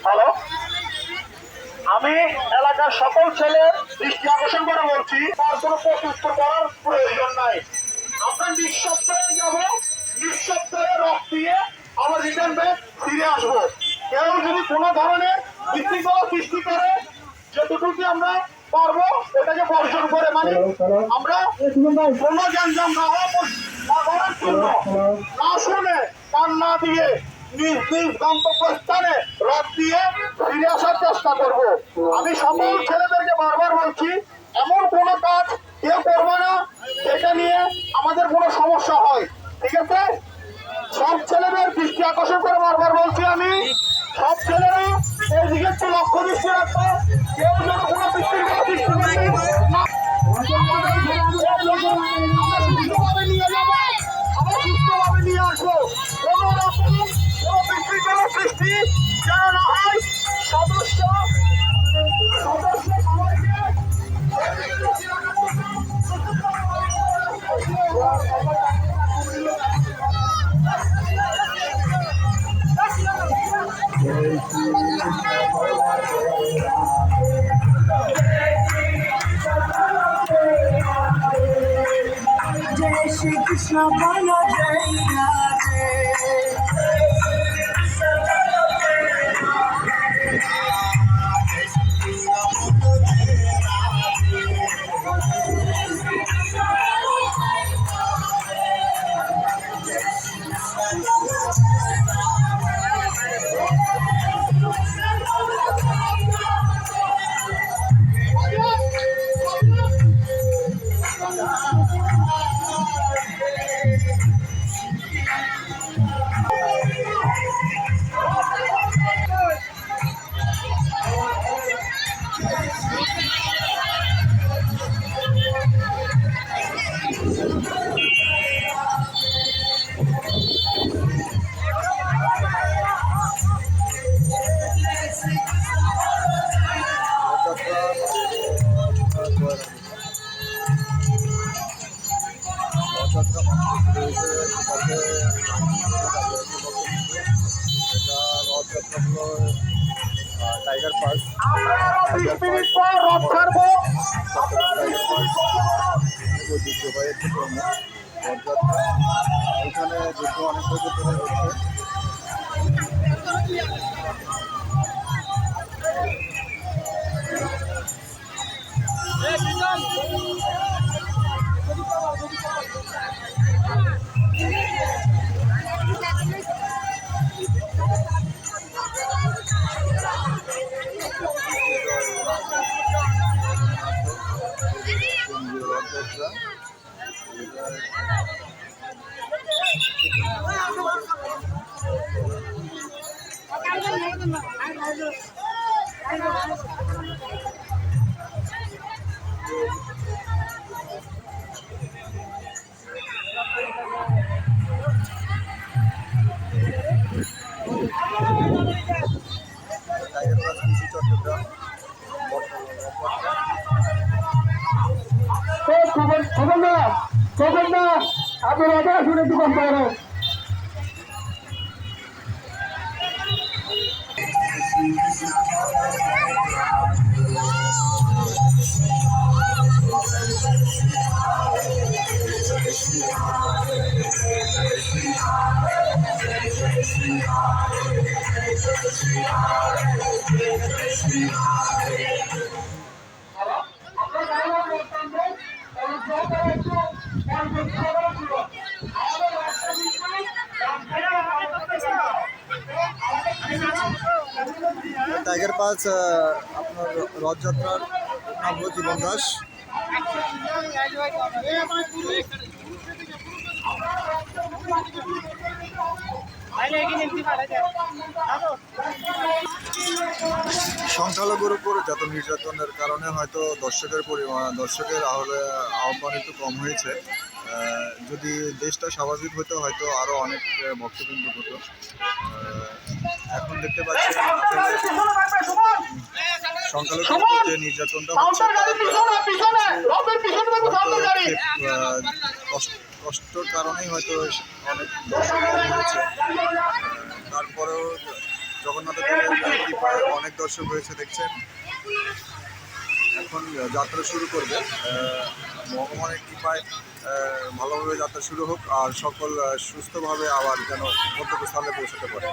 Hello, আমি এলাকার সকল ছেলের দৃষ্টি আকর্ষণ করে বলছি, তার কোনো প্রত্যুত্তর করার প্রয়োজন নাই। আমরা নিঃশব্দে যাব, নিঃশব্দে রক দিয়ে আবার রিটার্ন ব্যাক ফিরে আসবো। কেউ যদি কোনো ধরনের বিশৃঙ্খলা সৃষ্টি করে, যেটুকুকে আমরা পারবো ওটাকে বর্জন করে, মানে আমরা কোনো গ্যাঞ্জাম না করার জন্য না শুনে কান না দিয়ে নিজ নিজ গন্তব্যস্থানে রথ দিয়ে ফিরে আসার চেষ্টা করব। আমি সকল ছেলেদেরকে বারবার বলছি, এমন কোনো কাজ কেউ করবে না যেটা নিয়ে আমাদের কোনো সমস্যা হয়, ঠিক আছে? সব ছেলেদের দৃষ্টি আকর্ষণ করে বারবার বলছি, আমি সব ছেলেরা এই দিকে একটু লক্ষ্য দৃষ্টি রাখবো। কেউ যেন কোনো বিশৃঙ্খলা সৃষ্টি না, সুস্থভাবে নিয়ে যাবো, আবার সুস্থভাবে নিয়ে আসবো। কোনো রকম কোনো বিশৃঙ্খলা সৃষ্টি যেন না হয়। সদস্য সবাইকে जय श्री कृष्ण बोलो जय राधे। বয়ের রথযাত্রা রয়েছে পথে এটা রথযাত্রা হলো টাইগার পাস আমরা আরো 20 মিনিট পর রথ ছাড়বো। টাইগার পাস ঐতিহ্যবাহী একটি পণ্য রথযাত্রা। এখানে যুদ্ধ অনেক বছর ধরে হচ্ছে। রথযাত্রা টাইগার পাস কৃষি চট্টগ্রাম আপনি রথে আসুন একটু কম পারেন। টাইগার পাস আপনার রথযাত্রার নাম হলো জীবন দাস। সংখ্যালঘুর উপর যত নির্যাতনের কারণে হয়তো দর্শকের আহ্বান একটু কম হয়েছে। যদি দেশটা স্বাভাবিক হতো হয়তো আরও অনেক ভক্তবৃন্দ হতো। এখন দেখতে পাচ্ছি সংখ্যালঘুর উপর যে নির্যাতনটা হচ্ছে কষ্টর কারণেই হয়তো অনেক দর্শক কম হয়েছে। তারপরেও জগন্নাথ দেবের কৃপায় অনেক দর্শক হয়েছে দেখছেন। এখন যাত্রা শুরু করবে, ভগবানের কৃপায় ভালোভাবে যাত্রা শুরু হোক আর সকল সুস্থভাবে আবার যেন গন্তব্যস্থলে পৌঁছতে পারে।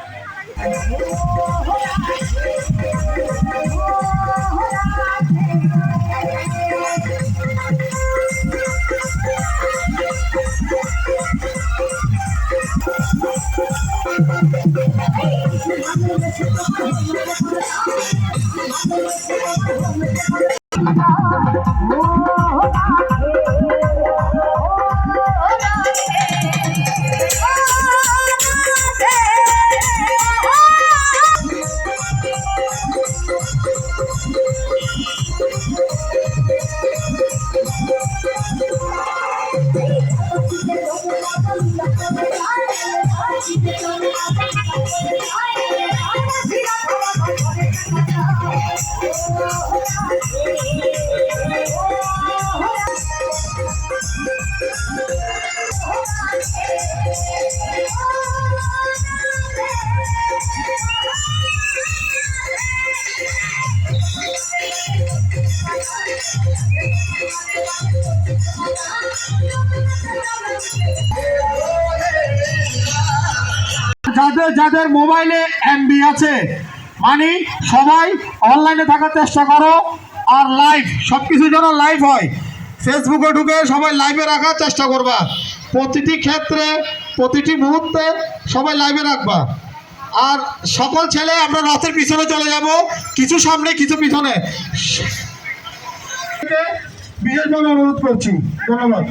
যাদের মোবাইলে এমবি আছে মানে সবাই অনলাইনে থাকার চেষ্টা করো আর লাইভ সবকিছু যেন লাইভ হয়। ফেসবুকে ঢুকে সবাই লাইভে রাখার চেষ্টা করবা, প্রতিটি ক্ষেত্রে প্রতিটি মুহূর্তে সবাই লাইভে রাখবা। আর সকল ছেলে আমরা রথের পিছনে চলে যাব, কিছু সামনে কিছু পিছনে, বিশেষভাবে অনুরোধ করছি। ধন্যবাদ।